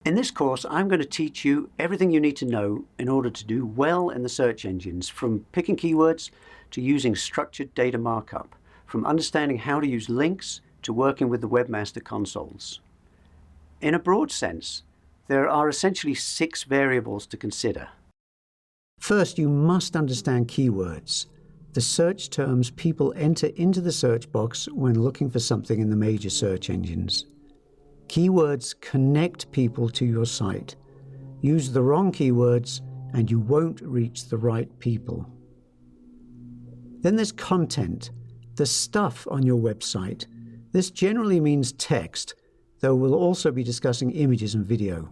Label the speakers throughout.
Speaker 1: In this course, I'm going to teach you everything you need to know in order to do well in the search engines, from picking keywords to using structured data markup, from understanding how to use links to working with the webmaster consoles. In a broad sense, there are essentially 6 variables to consider. First, you must understand keywords, the search terms people enter into the search box when looking for something in the major search engines. Keywords connect people to your site. Use the wrong keywords and you won't reach the right people. Then there's content, the stuff on your website. This generally means text, though we'll also be discussing images and video.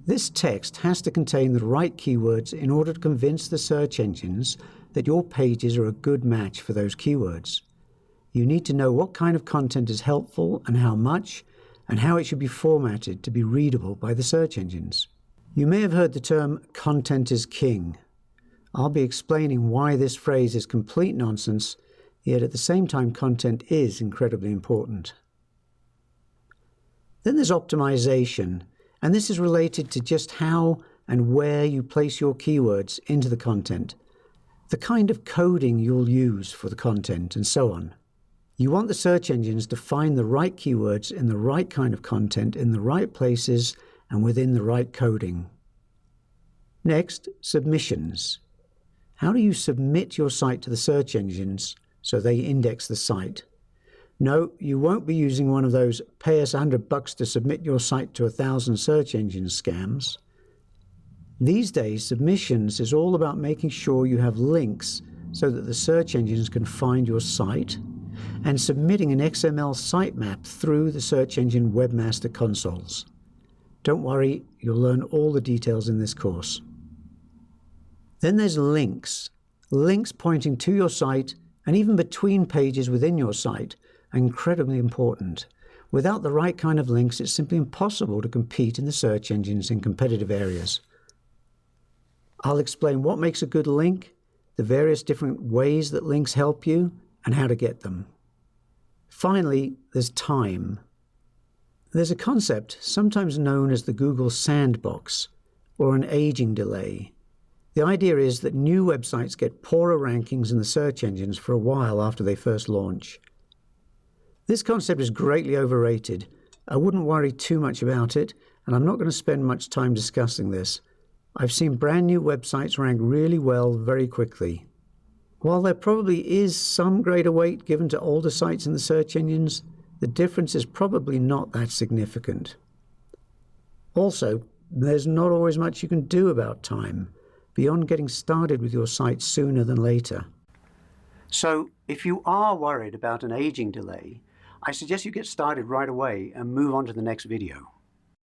Speaker 1: This text has to contain the right keywords in order to convince the search engines that your pages are a good match for those keywords. You need to know what kind of content is helpful and how much, and how it should be formatted to be readable by the search engines. You may have heard the term "content is king." I'll be explaining why this phrase is complete nonsense, yet at the same time content is incredibly important. Then there's optimization, and this is related to just how and where you place your keywords into the content, the kind of coding you'll use for the content, and so on. You want the search engines to find the right keywords in the right kind of content in the right places and within the right coding. Next, submissions. How do you submit your site to the search engines so they index the site? No, you won't be using one of those "pay us $100 to submit your site to 1,000 search engines" scams. These days, submissions is all about making sure you have links so that the search engines can find your site, and submitting an XML sitemap through the search engine webmaster consoles. Don't worry, you'll learn all the details in this course. Then there's links. Links pointing to your site and even between pages within your site are incredibly important. Without the right kind of links, it's simply impossible to compete in the search engines in competitive areas. I'll explain what makes a good link, the various different ways that links help you, and how to get them. Finally, there's time. There's a concept sometimes known as the Google sandbox, or an aging delay. The idea is that new websites get poorer rankings in the search engines for a while after they first launch. This concept is greatly overrated. I wouldn't worry too much about it, and I'm not going to spend much time discussing this. I've seen brand new websites rank really well very quickly. While there probably is some greater weight given to older sites in the search engines, the difference is probably not that significant. Also, there's not always much you can do about time, beyond getting started with your site sooner than later. So, if you are worried about an aging delay, I suggest you get started right away and move on to the next video.